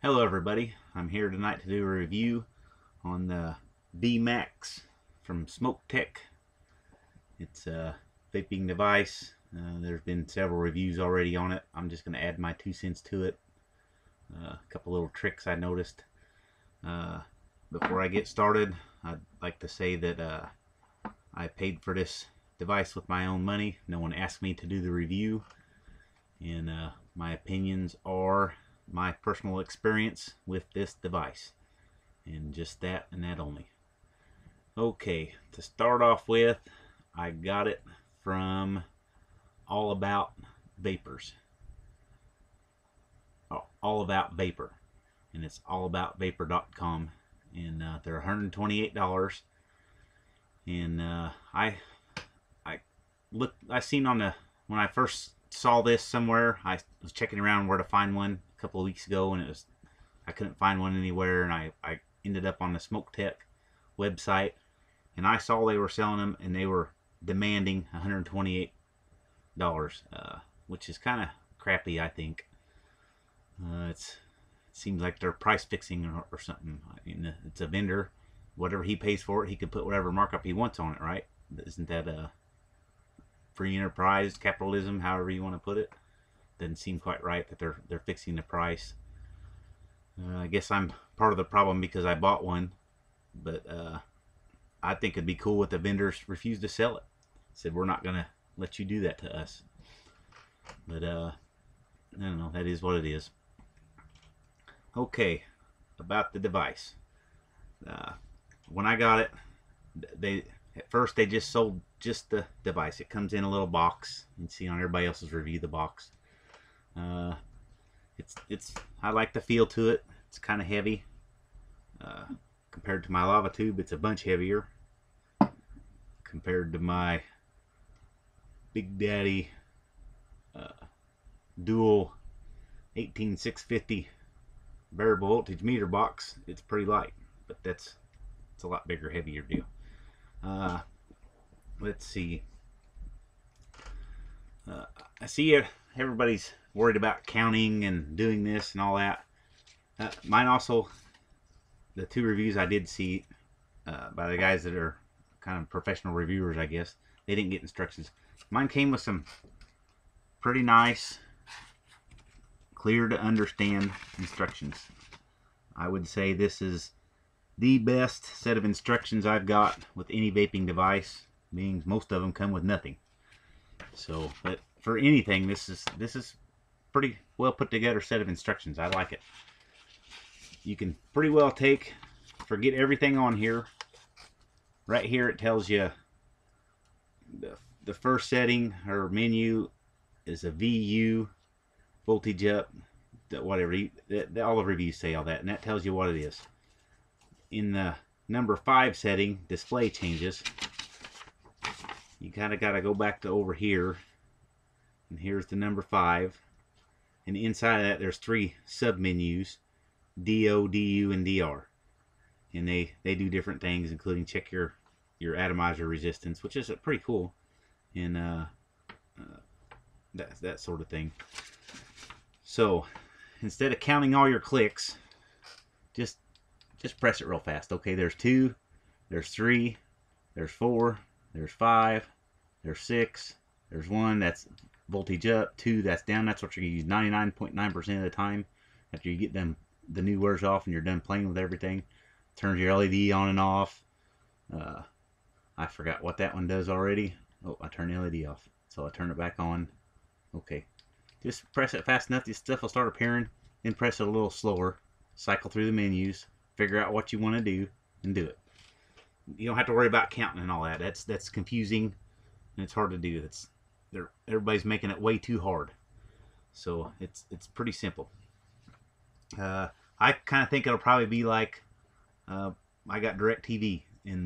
Hello everybody, I'm here tonight to do a review on the Vmax from Smoke Tech. It's a vaping device. There's been several reviews already on it. I'm just going to add my 2 cents to it. A couple little tricks I noticed. Uh, Before I get started, I'd like to say that I paid for this device with my own money. No one asked me to do the review, and my opinions are my personal experience with this device, and just that and that only. Okay, to start off with, I got it from All About Vapors. All About Vapor, and it's allaboutVapor.com, and they're $128. And I seen on the when I first saw this somewhere, I was checking around where to find one a couple of weeks ago, and I couldn't find one anywhere, and I ended up on the Smoke Tech website, and I saw they were selling them, and they were demanding $128, which is kind of crappy, I think. It seems like they're price fixing or something. I mean, it's a vendor. Whatever he pays for it, he could put whatever markup he wants on it, right? Isn't that a free enterprise capitalism, however you want to put it? Doesn't seem quite right that they're fixing the price. I guess I'm part of the problem because I bought one, but I think it'd be cool if the vendors refused to sell it. Said, we're not gonna let you do that to us. But I don't know, that is what it is. Okay, about the device. When I got it, at first they just sold just the device. It comes in a little box. You can see on everybody else's review the box. I like the feel to it. It's kind of heavy. Compared to my lava tube, it's a bunch heavier. Compared to my Big Daddy dual 18650 variable voltage meter box, it's pretty light, but it's a lot bigger, heavier deal. Let's see. I see everybody's worried about counting and doing this and all that. Mine also, the two reviews I did see by the guys that are kind of professional reviewers, I guess, they didn't get instructions. Mine came with some pretty nice, clear to understand instructions. I would say this is the best set of instructions I've got with any vaping device, being most of them come with nothing. So, but for anything, this is pretty well put together set of instructions. I like it. You can pretty well forget everything on here. Right here it tells you the first setting or menu is a VU, voltage up, whatever. All the reviews say all that, and that tells you what it is. In the number 5 setting, display changes, you kind of got to go back to over here, and here's the number 5, and inside of that there's 3 sub-menus, DO, DU, and DR, and they do different things, including check your atomizer resistance, which is pretty cool, and that sort of thing. So instead of counting all your clicks, just press it real fast. Okay, there's 2, there's 3, there's 4, there's 5, there's 6, there's 1, that's voltage up, 2, that's down. That's what you're going to use 99.9% of the time after you get the new wears off and you're done playing with everything. Turns your LED on and off. I forgot what that one does already. Oh, I turned the LED off, so I turn it back on. Okay, just press it fast enough, this stuff will start appearing. Then press it a little slower, cycle through the menus, figure out what you want to do, and do it. You don't have to worry about counting and all that. That's confusing, and it's hard to do. Everybody's making it way too hard. So it's pretty simple. I kind of think it'll probably be like I got DirecTV in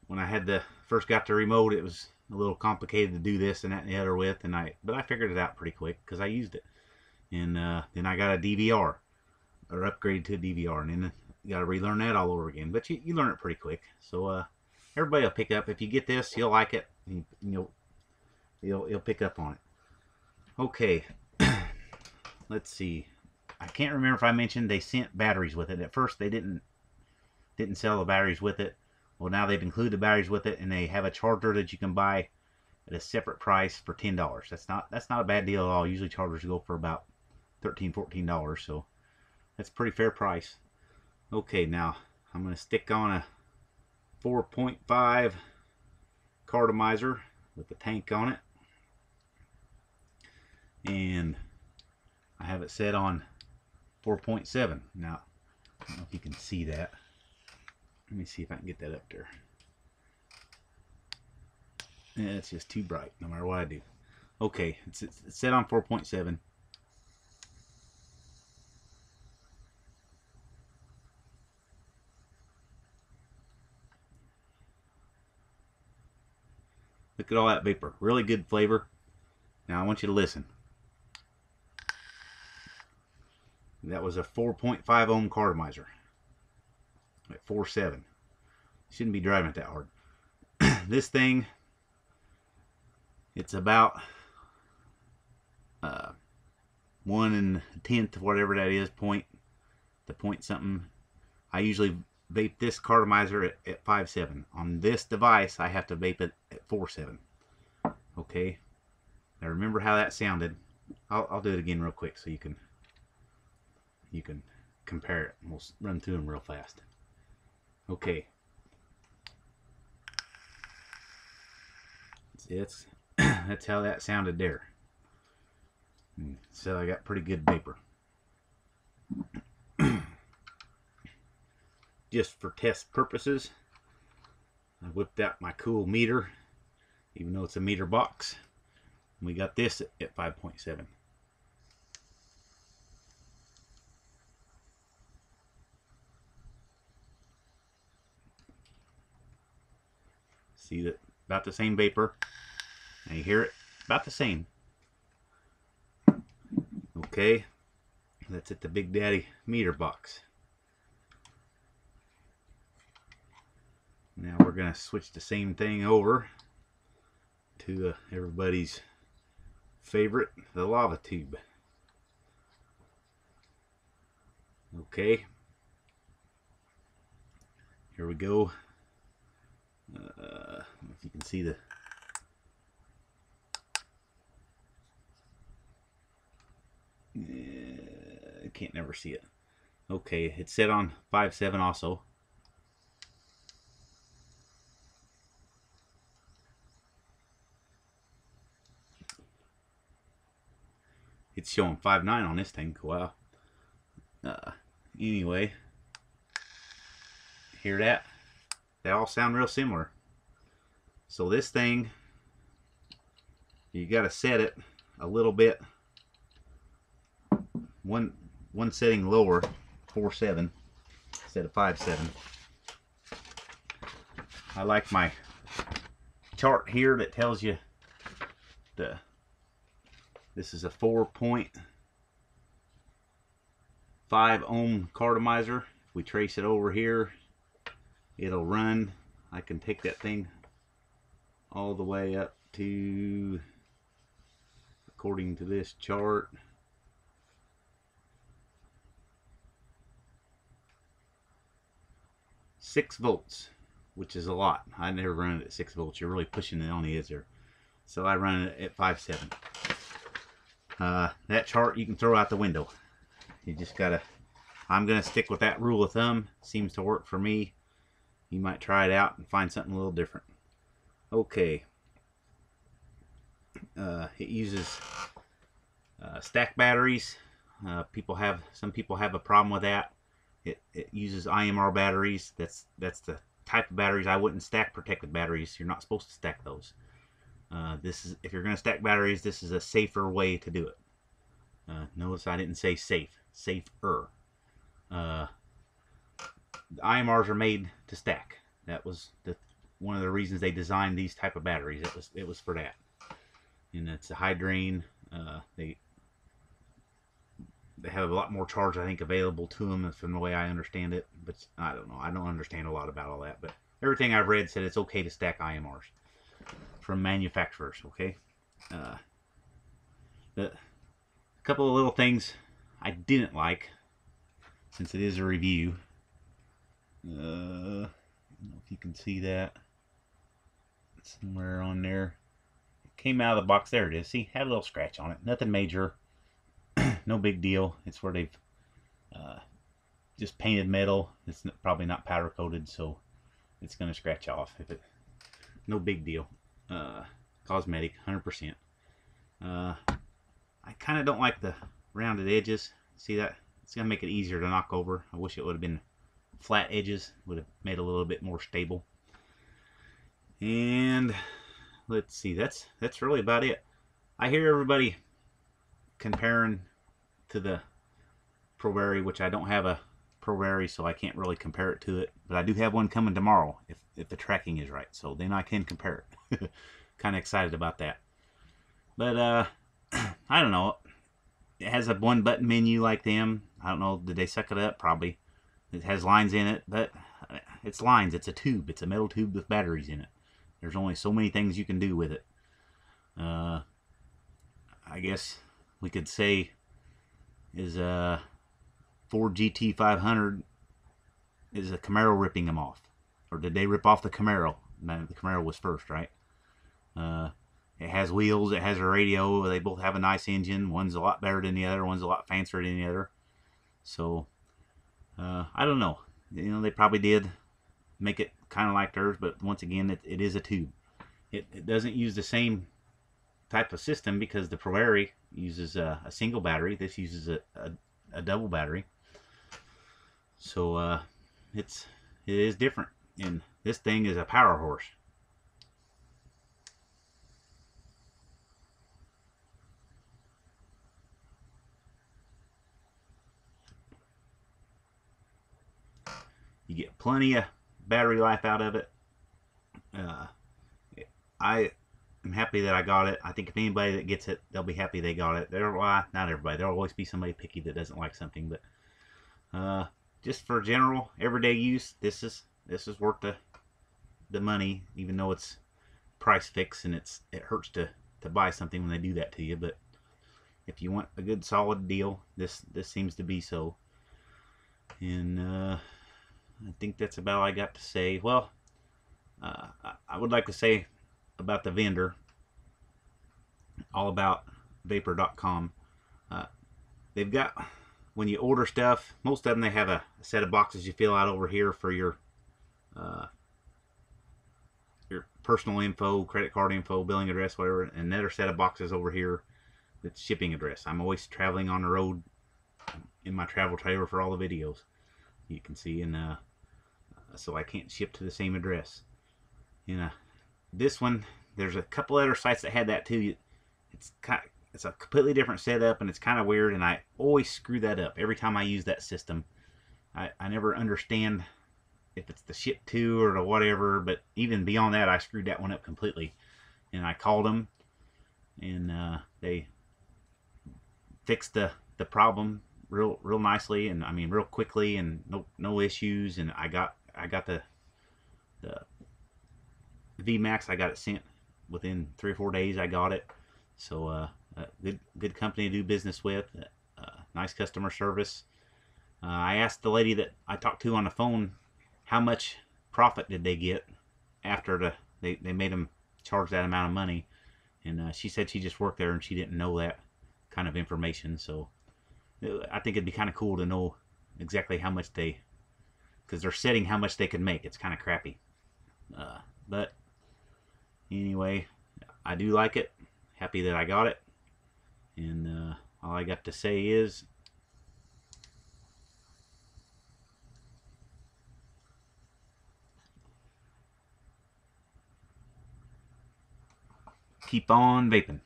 when I first got the remote. It was a little complicated to do this and that and the other with, but I figured it out pretty quick because I used it. And then I got a DVR, or upgraded to a DVR, and then you got to relearn that all over again. But you learn it pretty quick. So everybody will pick up. If you get this, you'll like it. And you'll pick up on it. Okay, let's see. I can't remember if I mentioned they sent batteries with it. At first they didn't sell the batteries with it. Well, now they've included the batteries with it, and they have a charger that you can buy at a separate price for $10. That's not a bad deal at all. Usually chargers go for about $13-14, so that's a pretty fair price. Okay, now I'm going to stick on a 4.5 cartomizer with the tank on it, and I have it set on 4.7. Now, I don't know if you can see that. Let me see if I can get that up there. Yeah, it's just too bright no matter what I do. Okay, it's set on 4.7. Look at all that vapor. Really good flavor. Now I want you to listen. That was a 4.5 ohm cartomizer at 4.7. Shouldn't be driving it that hard. This thing, it's about 1/10 whatever that is, point something. I usually vape this cartomizer at 5.7. On this device, I have to vape it at 4.7. Okay. Now remember how that sounded. I'll do it again real quick so you can compare it. We'll run through them real fast. Okay. That's how that sounded there. So I got pretty good vapor. Just for test purposes, I whipped out my cool meter, even though it's a meter box. We got this at 5.7. See that? About the same vapor. Now you hear it? About the same. Okay, that's at the Big Daddy meter box. Now we're going to switch the same thing over to everybody's favorite, the lava tube. Okay, here we go. I don't know if you can see the I can't never see it. Okay, it's set on 5.7 also. It's showing 5.9 on this thing. Wow. Anyway, hear that? They all sound real similar. So this thing, you got to set it a little bit. One setting lower, 4.7 instead of 5.7. I like my chart here that tells you this is a 4.5 ohm cartomizer. If we trace it over here, it'll run. I can take that thing all the way up to, according to this chart, 6 volts, which is a lot. I never run it at 6 volts. You're really pushing it on the edge there. So I run it at 5.7. That chart you can throw out the window. You just gotta, I'm gonna stick with that rule of thumb. Seems to work for me. You might try it out and find something a little different. Okay. It uses stack batteries. Some people have a problem with that. It uses IMR batteries. That's the type of batteries. I wouldn't stack protected batteries. You're not supposed to stack those. If you're going to stack batteries, this is a safer way to do it. Notice I didn't say safe. Safer. The IMRs are made to stack. That was one of the reasons they designed these type of batteries. It was for that. And it's a high drain. They have a lot more charge, I think, available to them from the way I understand it. But I don't know. I don't understand a lot about all that. But everything I've read said it's okay to stack IMRs from manufacturers. Okay. A couple of little things I didn't like, since it is a review. I don't know if you can see that somewhere on there. It came out of the box. There it is. See, had a little scratch on it. Nothing major. No big deal. It's where they've just painted metal. It's probably not powder coated, so it's going to scratch off. No big deal. Cosmetic, 100%. I kind of don't like the rounded edges. See that? It's going to make it easier to knock over. I wish it would have been flat edges. Would have made it a little bit more stable. And let's see. That's really about it. I hear everybody comparing to the Pro, which I don't have a Pro, so I can't really compare it to it. But I do have one coming tomorrow if the tracking is right. So then I can compare it. Kind of excited about that. But I don't know. It has a one button menu like them. I don't know. Did they suck it up? Probably. It has lines in it, but it's lines. It's a tube. It's a metal tube with batteries in it. There's only so many things you can do with it. I guess we could say is Ford GT500 is a Camaro ripping them off, or did they rip off the Camaro? No, the Camaro was first, right? It has wheels. It has a radio. They both have a nice engine. One's a lot better than the other. One's a lot fancier than the other. So I don't know. You know, they probably did make it kind of like theirs, but once again, it is a tube. It doesn't use the same type of system because the Pro uses a single battery. This uses a double battery. So it is different. And this thing is a power horse. You get plenty of battery life out of it. I am happy that I got it. I think if anybody that gets it, they'll be happy they got it. Not everybody. There'll always be somebody picky that doesn't like something, but just for general everyday use, this is worth the money, even though it's price fixed and it hurts to buy something when they do that to you. But if you want a good solid deal, this seems to be so. And I think that's about all I got to say. Well, I would like to say about the vendor, all about vapor.com. They've got, when you order stuff, most of them, they have a set of boxes you fill out over here for your personal info, credit card info, billing address, whatever, and another set of boxes over here with shipping address. I'm always traveling on the road in my travel trailer for all the videos, you can see, and so I can't ship to the same address. This one, there's a couple other sites that had that too. It's a completely different setup, and it's kind of weird, and I always screw that up every time I use that system. I never understand if it's the ship to or the whatever, but even beyond that, I screwed that one up completely. And I called them, and they fixed the problem real nicely, and I mean real quickly, and no issues. And I got the Vmax. I got it sent within 3 or 4 days. I got it. So good company to do business with. Nice customer service. I asked the lady that I talked to on the phone how much profit did they get after they made them charge that amount of money, and she said she just worked there and she didn't know that kind of information. So I think it'd be kind of cool to know exactly how much because they're setting how much they can make. It's kind of crappy, but anyway, I do like it. Happy that I got it, and all I got to say is keep on vaping.